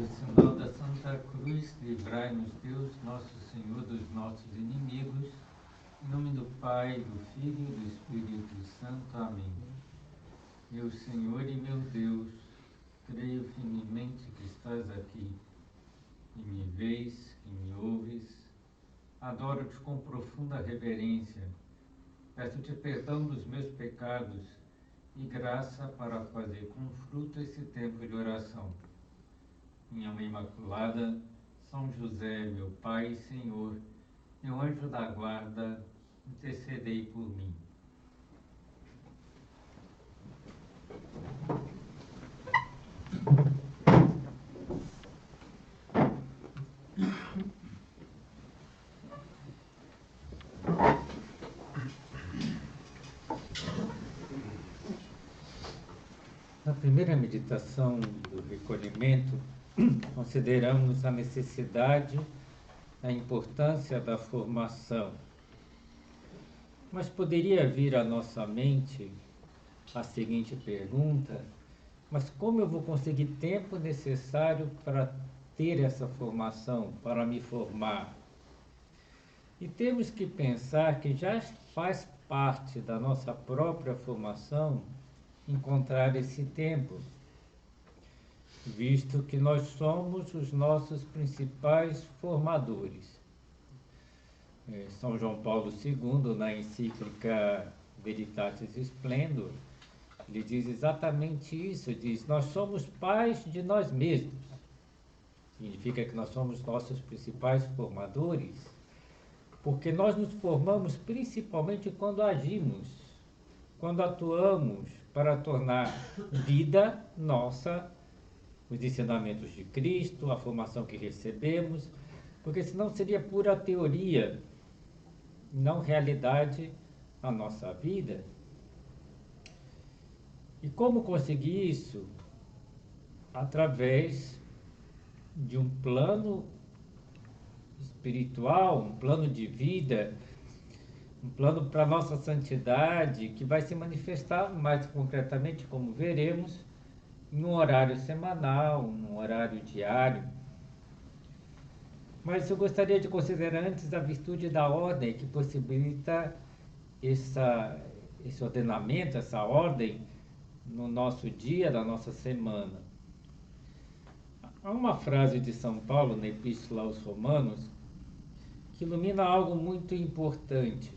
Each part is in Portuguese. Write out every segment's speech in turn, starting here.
Do sinal da Santa Cruz, livrai-nos Deus, nosso Senhor, dos nossos inimigos. Em nome do Pai, do Filho e do Espírito Santo. Amém. Meu Senhor e meu Deus, creio firmemente que estás aqui, e me vês, e me ouves. Adoro-te com profunda reverência. Peço-te perdão dos meus pecados e graça para fazer com fruto esse tempo de oração. Minha Mãe Imaculada, São José, meu Pai e Senhor, meu anjo da guarda, intercedei por mim. Na primeira meditação do recolhimento, consideramos a necessidade, a importância da formação. Mas poderia vir à nossa mente a seguinte pergunta: mas como eu vou conseguir tempo necessário para ter essa formação, para me formar? E temos que pensar que já faz parte da nossa própria formação encontrar esse tempo, visto que nós somos os nossos principais formadores. São João Paulo II, na encíclica Veritatis Splendor, ele diz exatamente isso, diz: nós somos pais de nós mesmos. Significa que nós somos nossos principais formadores, porque nós nos formamos principalmente quando agimos, quando atuamos para tornar vida nossa os ensinamentos de Cristo, a formação que recebemos, porque senão seria pura teoria, não realidade a nossa vida. E como conseguir isso? Através de um plano espiritual, um plano de vida, um plano para a nossa santidade, que vai se manifestar mais concretamente, como veremos, num horário semanal, num horário diário. Mas eu gostaria de considerar antes a virtude da ordem, que possibilita esse ordenamento, essa ordem no nosso dia, na nossa semana. Há uma frase de São Paulo na Epístola aos Romanos que ilumina algo muito importante,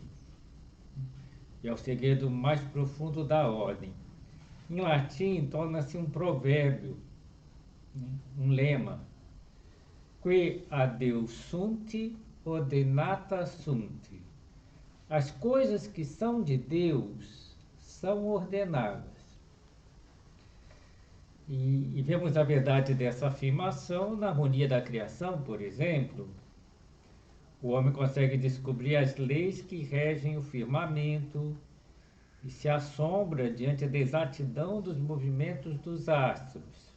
e é o segredo mais profundo da ordem. Em latim, torna-se um provérbio, um lema: Que a Deus sunt, ordinata sunt. As coisas que são de Deus são ordenadas. E vemos a verdade dessa afirmação na harmonia da criação, por exemplo. O homem consegue descobrir as leis que regem o firmamento e se assombra diante da exatidão dos movimentos dos astros,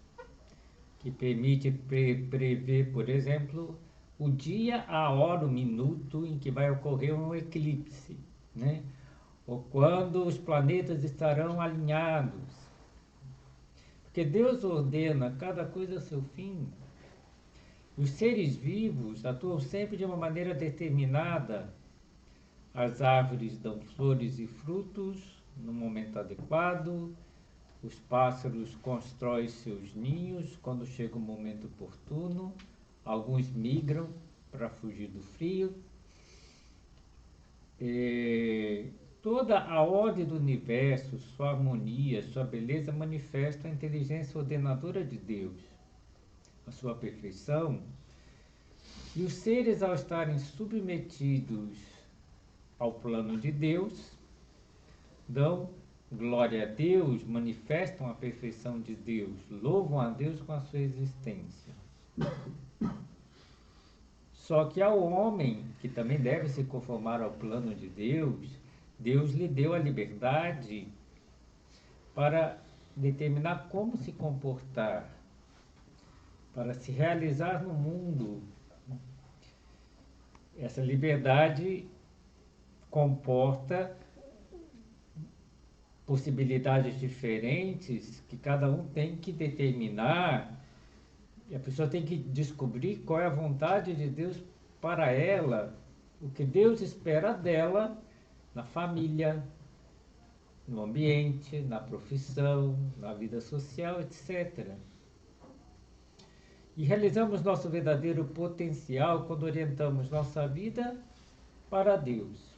que permite prever, por exemplo, o dia, a hora, o minuto em que vai ocorrer um eclipse, né? Ou quando os planetas estarão alinhados. Porque Deus ordena cada coisa a seu fim. Os seres vivos atuam sempre de uma maneira determinada. As árvores dão flores e frutos no momento adequado. Os pássaros constroem seus ninhos quando chega o momento oportuno. Alguns migram para fugir do frio. Toda a ordem do universo, sua harmonia, sua beleza manifesta a inteligência ordenadora de Deus, a sua perfeição. E os seres, ao estarem submetidos ao plano de Deus, dão glória a Deus, manifestam a perfeição de Deus, louvam a Deus com a sua existência. Só que ao homem, que também deve se conformar ao plano de Deus, Deus lhe deu a liberdade para determinar como se comportar, para se realizar no mundo. Essa liberdade comporta possibilidades diferentes que cada um tem que determinar E a pessoa tem que descobrir qual é a vontade de Deus para ela, o que Deus espera dela na família, no ambiente, na profissão, na vida social, etc. E realizamos nosso verdadeiro potencial quando orientamos nossa vida para Deus.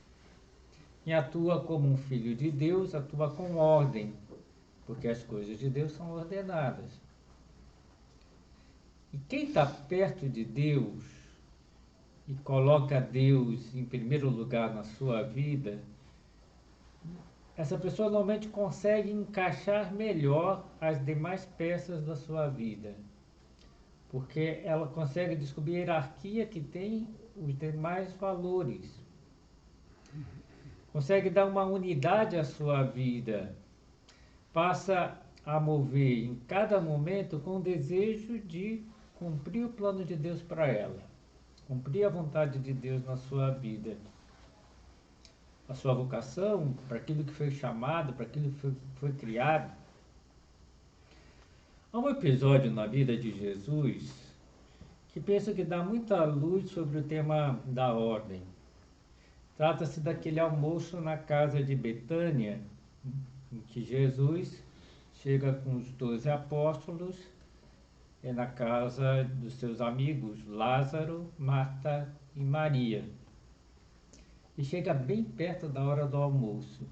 Quem atua como um filho de Deus atua com ordem, porque as coisas de Deus são ordenadas. E quem está perto de Deus e coloca Deus em primeiro lugar na sua vida, essa pessoa normalmente consegue encaixar melhor as demais peças da sua vida, porque ela consegue descobrir a hierarquia que tem os demais valores, consegue dar uma unidade à sua vida, passa a mover em cada momento com o desejo de cumprir o plano de Deus para ela, cumprir a vontade de Deus na sua vida, a sua vocação, para aquilo que foi chamado, para aquilo que foi criado. Há um episódio na vida de Jesus que penso que dá muita luz sobre o tema da ordem. Trata-se daquele almoço na casa de Betânia, em que Jesus chega com os 12 apóstolos na casa dos seus amigos Lázaro, Marta e Maria. E chega bem perto da hora do almoço.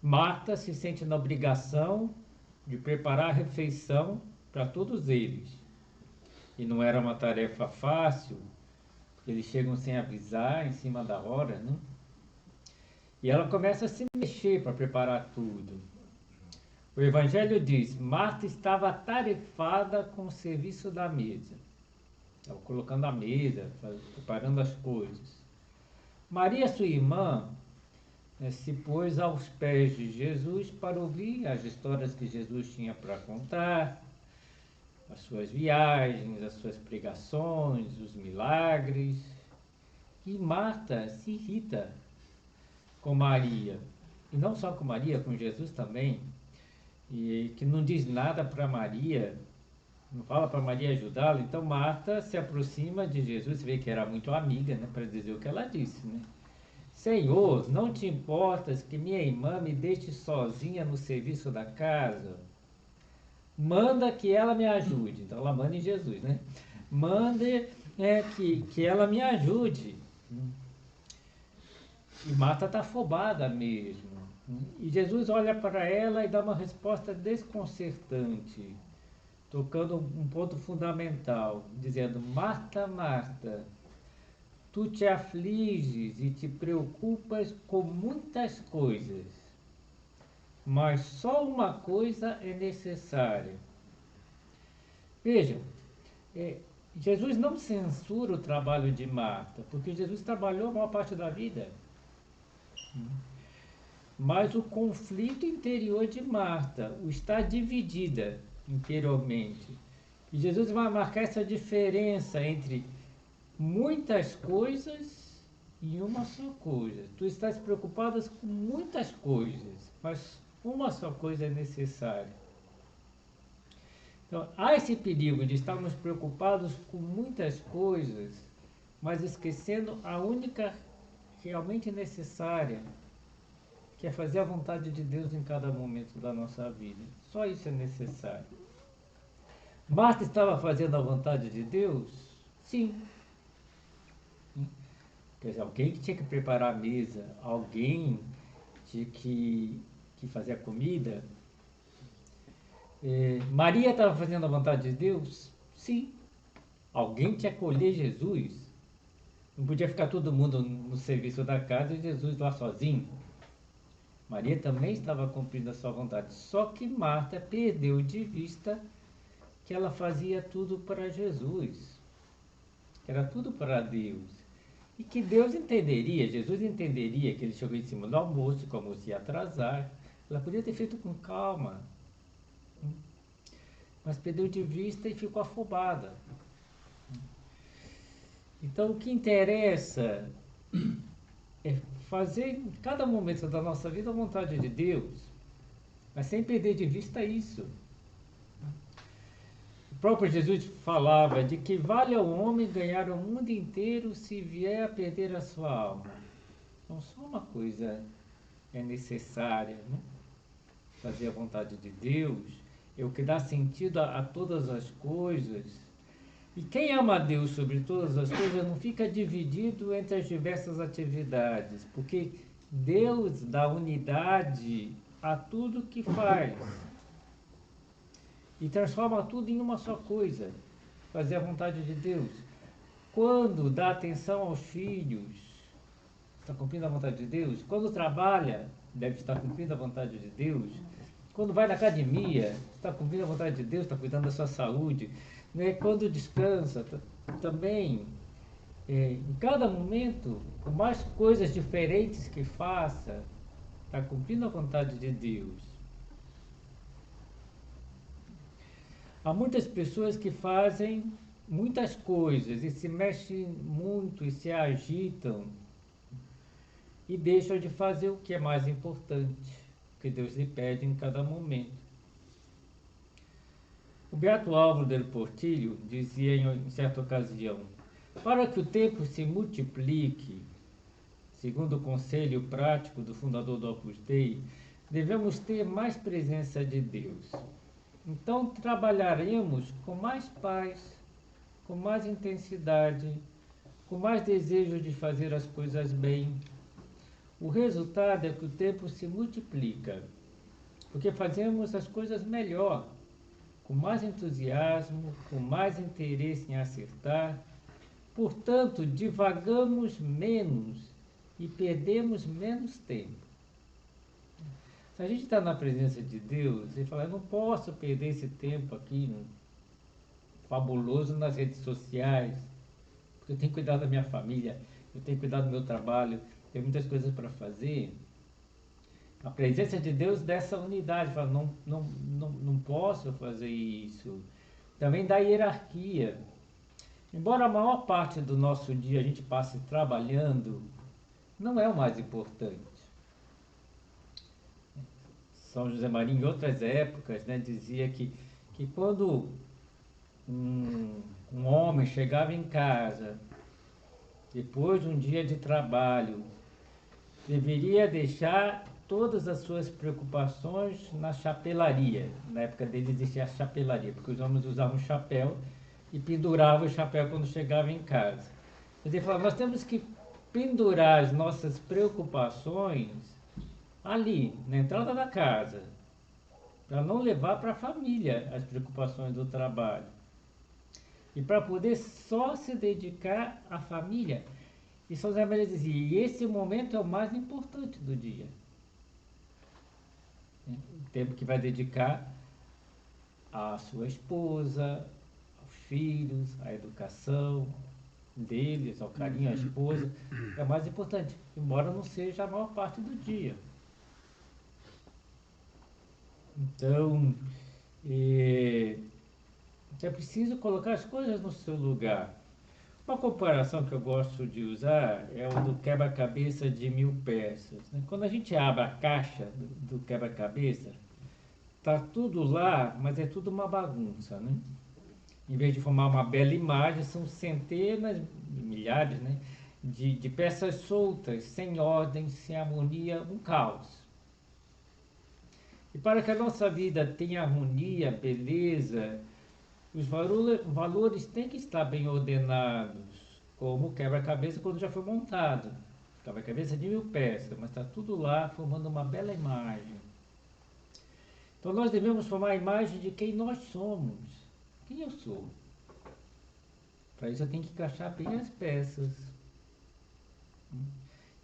Marta se sente na obrigação de preparar a refeição para todos eles. E não era uma tarefa fácil, porque eles chegam sem avisar, em cima da hora, né? E ela começa a se mexer para preparar tudo. O Evangelho diz: Marta estava atarefada com o serviço da mesa. Estava colocando a mesa, preparando as coisas. Maria, sua irmã, se pôs aos pés de Jesus para ouvir as histórias que Jesus tinha para contar, as suas viagens, as suas pregações, os milagres. E Marta se irrita com Maria, e não só com Maria, com Jesus também, e que não diz nada para Maria, não fala para Maria ajudá-la. Então Marta se aproxima de Jesus, vê que era muito amiga, né, para dizer o que ela disse, né? Senhor, não te importas que minha irmã me deixe sozinha no serviço da casa? Manda que ela me ajude. Então ela manda em Jesus, né? Manda que ela me ajude. E Marta está afobada mesmo. E Jesus olha para ela e dá uma resposta desconcertante, tocando um ponto fundamental, dizendo: Marta, Marta, tu te afliges e te preocupas com muitas coisas, mas só uma coisa é necessária. Vejam, Jesus não censura o trabalho de Marta, porque Jesus trabalhou a maior parte da vida. Mas o conflito interior de Marta, o estar dividida interiormente. E Jesus vai marcar essa diferença entre muitas coisas e uma só coisa. Tu estás preocupada com muitas coisas, mas uma só coisa é necessária. Então, há esse perigo de estarmos preocupados com muitas coisas, mas esquecendo a única realmente necessária, que é fazer a vontade de Deus em cada momento da nossa vida. Só isso é necessário. Marta estava fazendo a vontade de Deus? Sim. Quer dizer, alguém que tinha que preparar a mesa, alguém tinha que fazer a comida. Maria estava fazendo a vontade de Deus? Sim. Alguém tinha que acolher Jesus. Não podia ficar todo mundo no serviço da casa e Jesus lá sozinho. Maria também estava cumprindo a sua vontade. Só que Marta perdeu de vista que ela fazia tudo para Jesus. Que era tudo para Deus. E que Deus entenderia, Jesus entenderia que ele chegou em cima do almoço, que o almoço ia atrasar. Ela podia ter feito com calma. Mas perdeu de vista e ficou afobada. Então o que interessa é fazer em cada momento da nossa vida a vontade de Deus, mas sem perder de vista isso. próprio Jesus falava de que vale ao homem ganhar o mundo inteiro se vier a perder a sua alma. Então, só uma coisa é necessária, né? Fazer a vontade de Deus é o que dá sentido a todas as coisas. E quem ama a Deus sobre todas as coisas não fica dividido entre as diversas atividades, porque Deus dá unidade a tudo que faz e transforma tudo em uma só coisa, fazer a vontade de Deus. Quando dá atenção aos filhos, está cumprindo a vontade de Deus. Quando trabalha, deve estar cumprindo a vontade de Deus. Quando vai na academia, está cumprindo a vontade de Deus, está cuidando da sua saúde. Né? Quando descansa, também, em cada momento, por mais coisas diferentes que faça, está cumprindo a vontade de Deus. Há muitas pessoas que fazem muitas coisas e se mexem muito e se agitam e deixam de fazer o que é mais importante, o que Deus lhe pede em cada momento. O Beato Álvaro del Portillo dizia em certa ocasião: para que o tempo se multiplique, segundo o conselho prático do fundador do Opus Dei, devemos ter mais presença de Deus. Então trabalharemos com mais paz, com mais intensidade, com mais desejo de fazer as coisas bem. O resultado é que o tempo se multiplica, porque fazemos as coisas melhor, com mais entusiasmo, com mais interesse em acertar. Portanto, divagamos menos e perdemos menos tempo. Se a gente está na presença de Deus e fala, eu não posso perder esse tempo aqui fabuloso nas redes sociais, porque eu tenho que cuidar da minha família, eu tenho que cuidar do meu trabalho, tem muitas coisas para fazer. A presença de Deus dessa unidade, fala, não posso fazer isso. Também da hierarquia. Embora a maior parte do nosso dia a gente passe trabalhando, não é o mais importante. São José Maria, em outras épocas, né, dizia que quando um homem chegava em casa, depois de um dia de trabalho, deveria deixar todas as suas preocupações na chapelaria. Na época dele existia a chapelaria, porque os homens usavam chapéu e penduravam o chapéu quando chegavam em casa. Ele falava, nós temos que pendurar as nossas preocupações ali, na entrada da casa, para não levar para a família as preocupações do trabalho. E para poder só se dedicar à família. E São José Maria dizia, e esse momento é o mais importante do dia. O tempo que vai dedicar à sua esposa, aos filhos, à educação deles, ao carinho à esposa, é o mais importante, embora não seja a maior parte do dia. Então, é preciso colocar as coisas no seu lugar. Uma comparação que eu gosto de usar é o do quebra-cabeça de 1000 peças. Né? Quando a gente abre a caixa do quebra-cabeça, está tudo lá, mas é tudo uma bagunça. Né? Em vez de formar uma bela imagem, são centenas, milhares, né, de peças soltas, sem ordem, sem harmonia, um caos. E para que a nossa vida tenha harmonia, beleza, os valores têm que estar bem ordenados, como o quebra-cabeça quando já foi montado. Quebra-cabeça de 1000 peças, mas está tudo lá formando uma bela imagem. Então nós devemos formar a imagem de quem nós somos. Quem eu sou? Para isso eu tenho que encaixar bem as peças.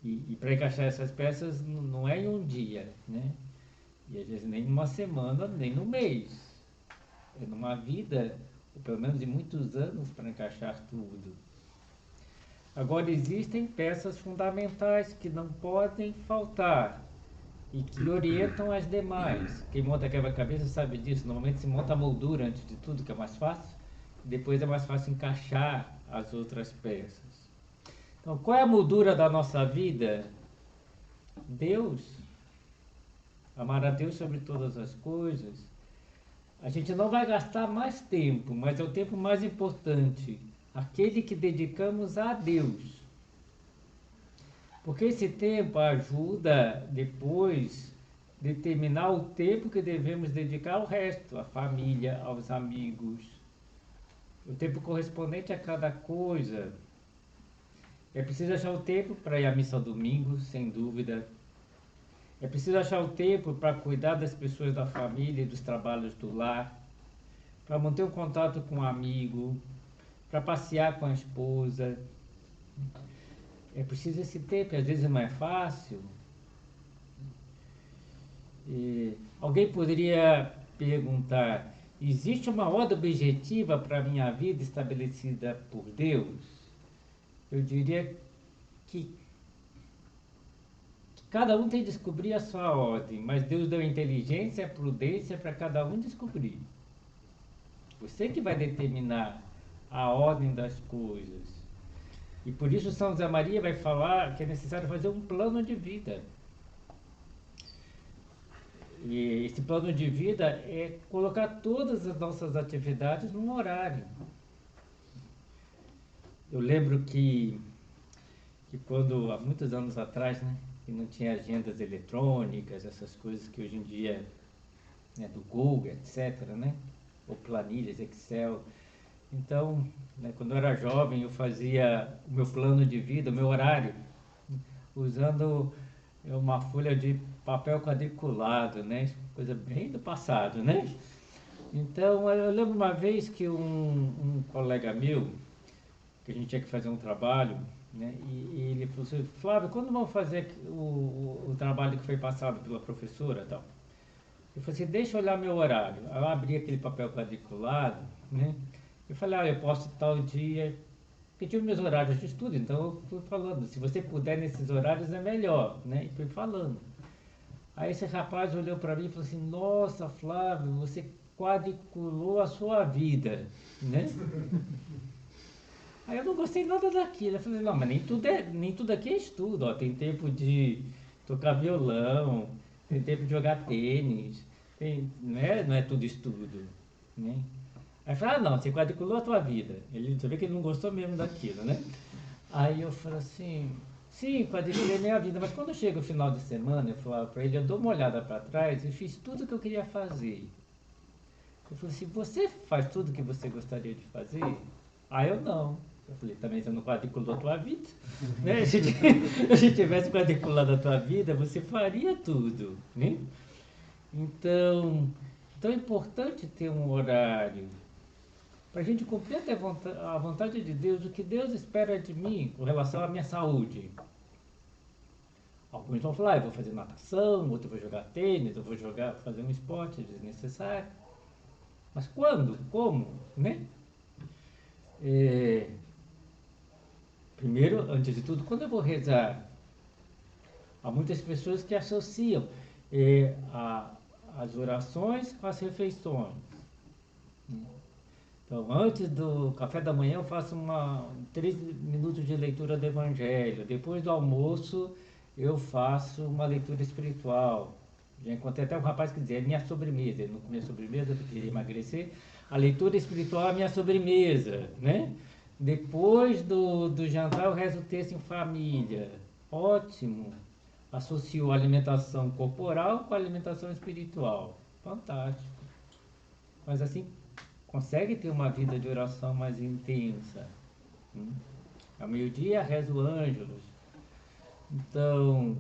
E para encaixar essas peças não é em um dia, né? E às vezes nem numa semana, nem no mês. É numa vida, ou pelo menos de muitos anos, para encaixar tudo. Agora existem peças fundamentais que não podem faltar e que orientam as demais. Quem monta quebra-cabeça sabe disso. Normalmente se monta a moldura antes de tudo, que é mais fácil. Depois é mais fácil encaixar as outras peças. Então, qual é a moldura da nossa vida? Deus. Amar a Deus sobre todas as coisas. a gente não vai gastar mais tempo, mas é o tempo mais importante, aquele que dedicamos a Deus. Porque esse tempo ajuda depois determinar o tempo que devemos dedicar ao resto, à família, aos amigos, o tempo correspondente a cada coisa. É preciso achar o tempo para ir à missa ao domingo, sem dúvida. É preciso achar o tempo para cuidar das pessoas da família e dos trabalhos do lar, para manter um contato com um amigo, para passear com a esposa. É preciso esse tempo, às vezes não é fácil. Alguém poderia perguntar: existe uma ordem objetiva para a minha vida estabelecida por Deus? Eu diria que cada um tem que descobrir a sua ordem, mas Deus deu inteligência e prudência para cada um descobrir. Você que vai determinar a ordem das coisas. E por isso São José Maria vai falar que é necessário fazer um plano de vida. E esse plano de vida é colocar todas as nossas atividades num horário. Eu lembro que quando, há muitos anos atrás, né, que não tinha agendas eletrônicas, essas coisas que hoje em dia, né, do Google, etc., né, ou planilhas, Excel. Então, né, quando eu era jovem, eu fazia o meu plano de vida, o meu horário, usando uma folha de papel quadriculado, né? Coisa bem do passado, né? Então, eu lembro uma vez que um colega meu, que a gente tinha que fazer um trabalho, né? E ele falou assim: Flávio, quando vamos fazer o trabalho que foi passado pela professora, tal? Eu falei assim: deixa eu olhar meu horário. Aí eu abri aquele papel quadriculado, né? Eu falei: eu posso tal dia, porque tinha meus horários de estudo, então eu fui falando, se você puder nesses horários é melhor, né? E fui falando. Aí esse rapaz olhou para mim e falou assim: nossa, Flávio, você quadriculou a sua vida, né? Aí eu não gostei nada daquilo. Eu falei: não, mas nem tudo aqui é estudo, ó. Tem tempo de tocar violão, tem tempo de jogar tênis, né? Não é tudo estudo, né? Aí eu falei: não, você quadriculou a tua vida. Você vê que ele não gostou mesmo daquilo, né? Aí eu falei assim: sim, quadriculei minha vida, mas quando chega o final de semana, eu falava para ele: eu dou uma olhada para trás e fiz tudo o que eu queria fazer. Eu falei assim: você faz tudo o que você gostaria de fazer? Ah, eu não. Eu falei: também você não quadriculou a tua vida, né? Se você tivesse quadriculado a tua vida, você faria tudo, né? Então é importante ter um horário para a gente cumprir até a vontade de Deus, o que Deus espera de mim com relação à minha saúde. Alguns vão falar: eu vou fazer natação, outro vou jogar tênis, eu vou fazer um esporte desnecessário. Mas quando? Como? Né? Primeiro, antes de tudo, quando eu vou rezar, há muitas pessoas que associam as orações com as refeições. Então, antes do café da manhã, eu faço 3 minutos de leitura do Evangelho. Depois do almoço, eu faço uma leitura espiritual. Já encontrei até um rapaz que dizia: é minha sobremesa. Ele não comia sobremesa porque queria emagrecer. A leitura espiritual é minha sobremesa, né? Depois do jantar, eu rezo o texto em família. Ótimo. Associo a alimentação corporal com a alimentação espiritual. Fantástico. Mas assim, consegue ter uma vida de oração mais intensa. Ao meio-dia, rezo ângelos. Então,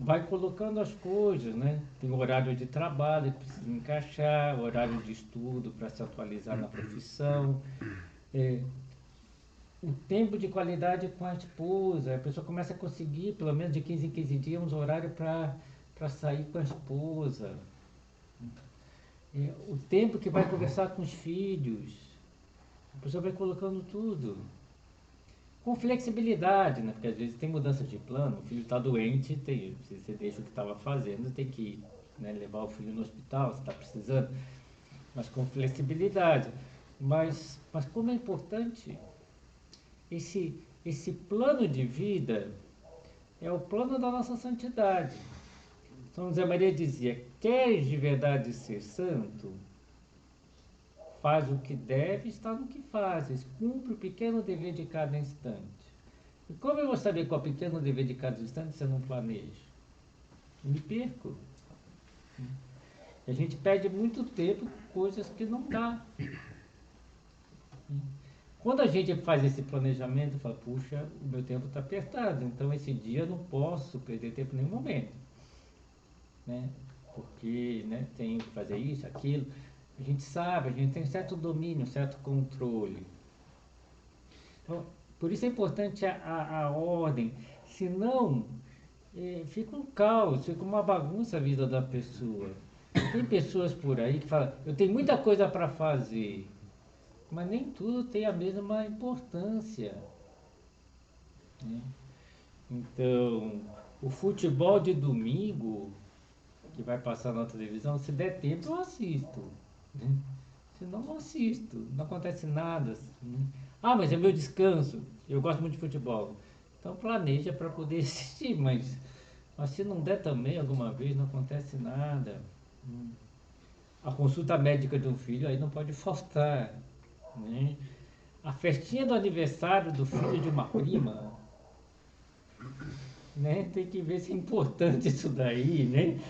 vai colocando as coisas, né? Tem o horário de trabalho que precisa encaixar, horário de estudo para se atualizar na profissão. O tempo de qualidade com a esposa. A pessoa começa a conseguir, pelo menos de 15 em 15 dias, um horário para sair com a esposa. O tempo que vai conversar com os filhos. A pessoa vai colocando tudo. Com flexibilidade, né? Porque às vezes tem mudança de plano, o filho está doente, você deixa o que estava fazendo, tem que, né, levar o filho no hospital, se está precisando, mas com flexibilidade. Mas como é importante esse plano de vida, é o plano da nossa santidade. São José Maria dizia: queres de verdade ser santo? faz o que deve, está no que fazes, cumpre o pequeno dever de cada instante. E como eu vou saber qual é o pequeno dever de cada instante se eu não planejo? Me perco. A gente perde muito tempo com coisas que não dá. Quando a gente faz esse planejamento, fala, puxa, o meu tempo está apertado, então esse dia eu não posso perder tempo em nenhum momento. Né? Porque, né, tenho que fazer isso, aquilo. A gente sabe, a gente tem certo domínio, certo controle. Então, por isso é importante a ordem, senão fica um caos, fica uma bagunça a vida da pessoa. Tem pessoas por aí que falam, eu tenho muita coisa para fazer, mas nem tudo tem a mesma importância. Né? Então, o futebol de domingo, que vai passar na televisão, se der tempo eu assisto. Né? Senão não assisto, não acontece nada. Né? Ah, mas é meu descanso, eu gosto muito de futebol. Então planeja para poder assistir, mas se não der também alguma vez, não acontece nada. A consulta médica de um filho aí não pode faltar. Né? A festinha do aniversário do filho de uma prima, né? Tem que ver se é importante isso daí, né?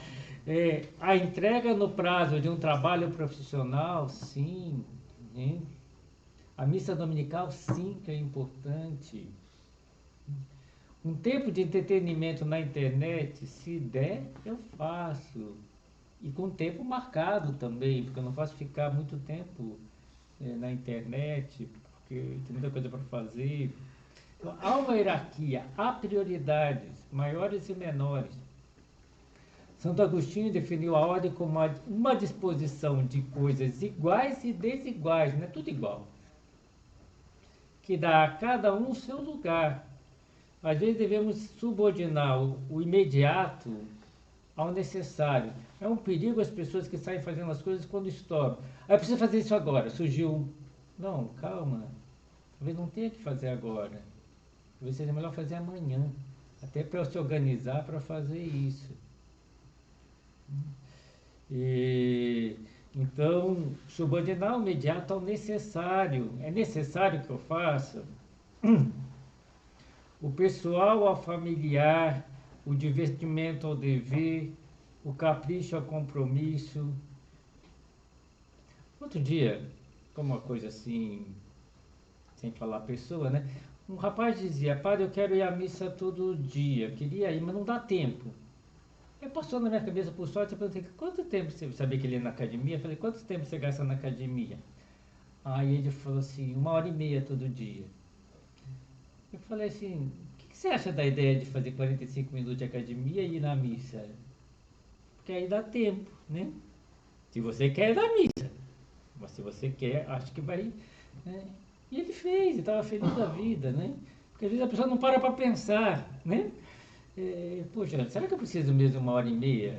A entrega no prazo de um trabalho profissional, sim, né? A missa dominical, sim, que é importante. Um tempo de entretenimento na internet, se der, eu faço. E com tempo marcado também, porque eu não posso ficar muito tempo na internet, porque tem muita coisa para fazer. Então, há uma hierarquia, há prioridades, maiores e menores. Santo Agostinho definiu a ordem como uma disposição de coisas iguais e desiguais, não é tudo igual, que dá a cada um o seu lugar. Às vezes devemos subordinar o imediato ao necessário. É um perigo as pessoas que saem fazendo as coisas quando estouram. Ah, eu preciso fazer isso agora, surgiu. Não, calma. Talvez não tenha que fazer agora. Talvez seja melhor fazer amanhã. Até para se organizar para fazer isso. E, então, subordinar o imediato ao necessário. É necessário que eu faça? O pessoal ao familiar, o divertimento ao dever, o capricho ao compromisso. Outro dia, como uma coisa assim, sem falar pessoa, né? Um rapaz dizia, padre, eu quero ir à missa todo dia, queria ir, mas não dá tempo. Aí passou na minha cabeça, por sorte, eu perguntei, quanto tempo você sabia que ele ia na academia? Eu falei, quanto tempo você gasta na academia? Aí ele falou assim, 1h30 todo dia. Eu falei assim, o que você acha da ideia de fazer 45 minutos de academia e ir na missa? Porque aí dá tempo, né? Se você quer ir na missa. Mas se você quer, acho que vai. Né? E ele fez, estava feliz da vida, né? Porque às vezes a pessoa não para pensar, né? Poxa, será que eu preciso mesmo 1h30?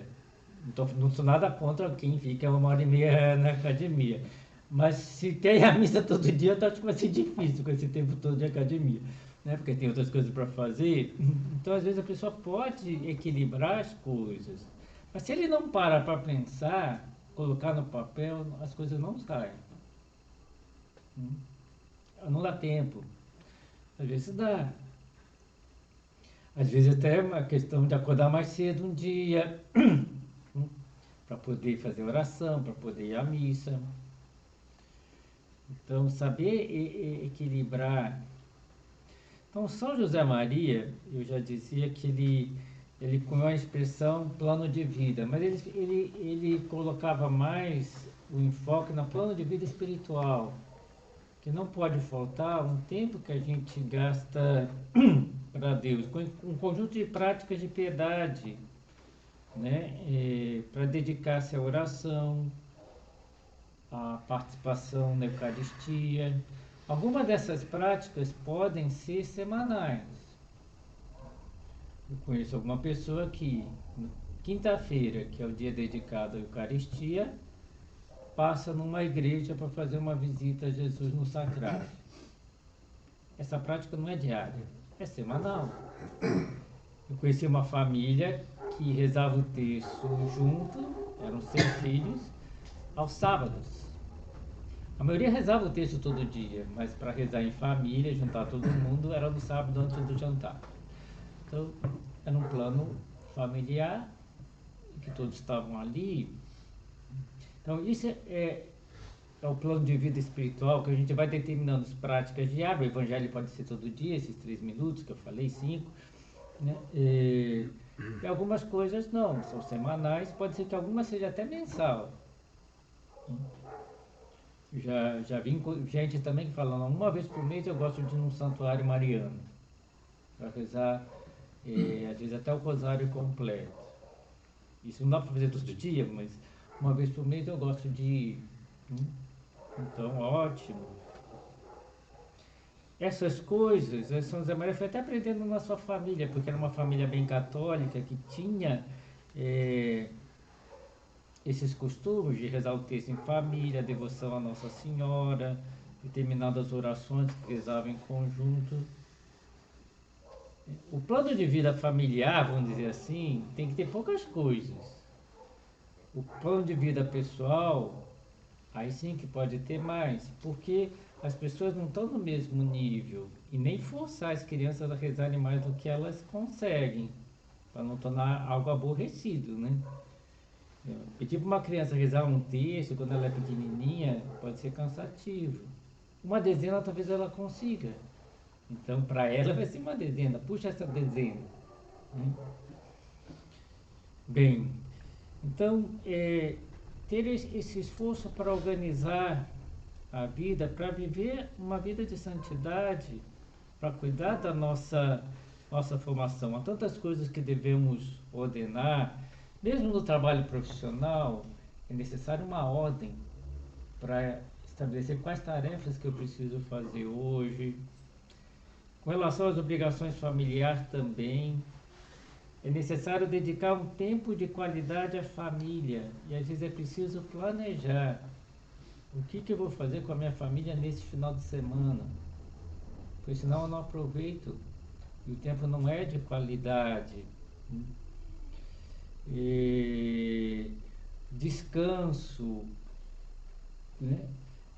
Não sou nada contra quem fica 1h30 na academia. Mas se tem a missa todo dia, eu acho que vai ser difícil com esse tempo todo de academia. Né? Porque tem outras coisas para fazer. Então, às vezes, a pessoa pode equilibrar as coisas. Mas se ele não para pensar, colocar no papel, as coisas não saem. Não dá tempo. Às vezes dá. Às vezes até é uma questão de acordar mais cedo um dia, para poder fazer oração, para poder ir à missa. Então, saber equilibrar. Então, São José Maria, eu já dizia que ele cunhou a expressão plano de vida, mas ele colocava mais o enfoque no plano de vida espiritual, que não pode faltar um tempo que a gente gasta para Deus, com um conjunto de práticas de piedade, né? Para dedicar-se à oração, à participação na Eucaristia. Algumas dessas práticas podem ser semanais. Eu conheço alguma pessoa que, quinta-feira, que é o dia dedicado à Eucaristia, passa numa igreja para fazer uma visita a Jesus no sacrário. Essa prática não é diária, é semanal. Eu conheci uma família que rezava o terço junto, eram 6 filhos, aos sábados. A maioria rezava o texto todo dia, mas para rezar em família, juntar todo mundo, era no sábado antes do jantar. Então, era um plano familiar, que todos estavam ali. Então, isso é o plano de vida espiritual que a gente vai determinando as práticas diárias. O evangelho pode ser todo dia, esses 3 minutos que eu falei, 5. Né? E algumas coisas não, são semanais, pode ser que algumas seja até mensal. Já vi gente também falando, uma vez por mês eu gosto de ir num santuário mariano, para rezar, às vezes até o rosário completo. Isso não dá para fazer todo dia, mas uma vez por mês eu gosto de ir. Então, ótimo. Essas coisas, São José Maria foi até aprendendo na sua família, porque era uma família bem católica, que tinha esses costumes de rezar o texto em família, devoção a Nossa Senhora, determinadas orações que rezavam em conjunto. O plano de vida familiar, vamos dizer assim, tem que ter poucas coisas. O plano de vida pessoal, aí sim que pode ter mais, porque as pessoas não estão no mesmo nível e nem forçar as crianças a rezarem mais do que elas conseguem, para não tornar algo aborrecido, né? Pedir para uma criança rezar um texto quando ela é pequenininha pode ser cansativo. Uma dezena talvez ela consiga. Então, para ela vai ser uma dezena. Puxa essa dezena. Né? Bem, então, ter esse esforço para organizar a vida, para viver uma vida de santidade, para cuidar da nossa formação. Há tantas coisas que devemos ordenar, mesmo no trabalho profissional, é necessário uma ordem para estabelecer quais tarefas que eu preciso fazer hoje. Com relação às obrigações familiares também, é necessário dedicar um tempo de qualidade à família e às vezes é preciso planejar o que eu vou fazer com a minha família nesse final de semana, porque senão eu não aproveito e o tempo não é de qualidade. E descanso, né?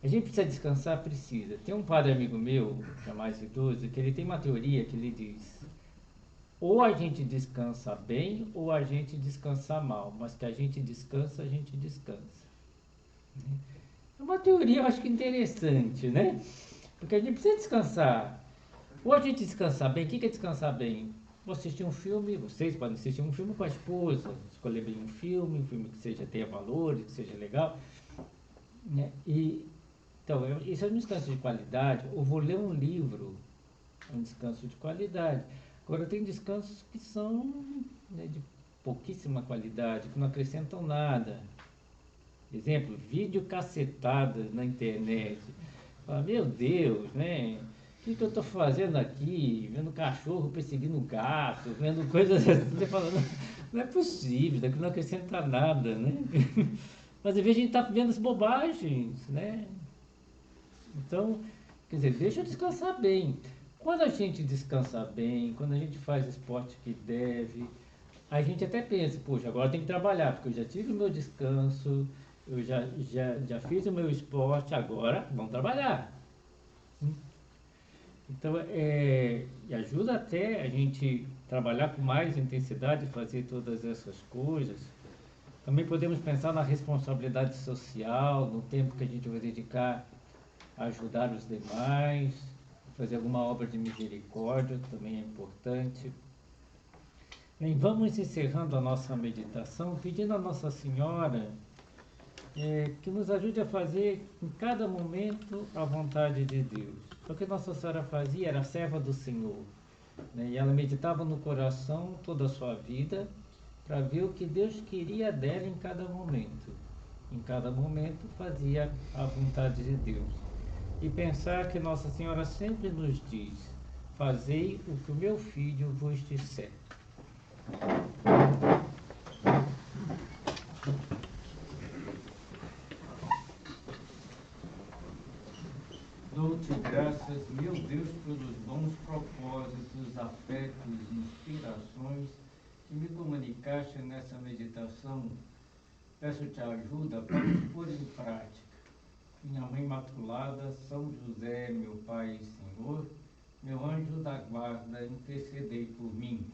A gente precisa descansar, precisa. Tem um padre amigo meu, que é mais idoso, que ele tem uma teoria que ele diz: ou a gente descansa bem ou a gente descansa mal, mas que a gente descansa, a gente descansa. É uma teoria, eu acho que interessante, né? Porque a gente precisa descansar. Ou a gente descansar bem, o que é descansar bem? Vou assistir um filme, vocês podem assistir um filme com a esposa, escolher bem um filme que seja, tenha valores, que seja legal. Né? Então, isso é um descanso de qualidade. Ou vou ler um livro, é um descanso de qualidade. Agora, tem descansos que são, né, de pouquíssima qualidade, que não acrescentam nada. Exemplo, vídeo cacetadas na internet. Fala, meu Deus, né? O que eu estou fazendo aqui? Vendo cachorro perseguindo gato, vendo coisas assim. Você fala, não é possível, daqui não acrescenta nada, né? Mas às vezes a gente está vendo as bobagens, né? Então, quer dizer, deixa eu descansar bem. Quando a gente descansa bem, quando a gente faz o esporte que deve, a gente até pensa, poxa, agora tem que trabalhar, porque eu já tive o meu descanso, eu já fiz o meu esporte, agora vamos trabalhar. Então, e ajuda até a gente trabalhar com mais intensidade, fazer todas essas coisas. Também podemos pensar na responsabilidade social, no tempo que a gente vai dedicar a ajudar os demais, fazer alguma obra de misericórdia, também é importante. Bem, vamos encerrando a nossa meditação, pedindo a Nossa Senhora que nos ajude a fazer em cada momento a vontade de Deus. O que Nossa Senhora fazia era serva do Senhor, né? E ela meditava no coração toda a sua vida para ver o que Deus queria dela em cada momento. Em cada momento fazia a vontade de Deus. E pensar que Nossa Senhora sempre nos diz: fazei o que o meu filho vos disser. Dou-te graças, meu Deus, pelos bons propósitos, afetos e inspirações que me comunicaste nessa meditação. Peço-te ajuda para os pôr em prática. Minha Mãe Imaculada, São José, meu Pai e Senhor, meu anjo da guarda, intercedei por mim.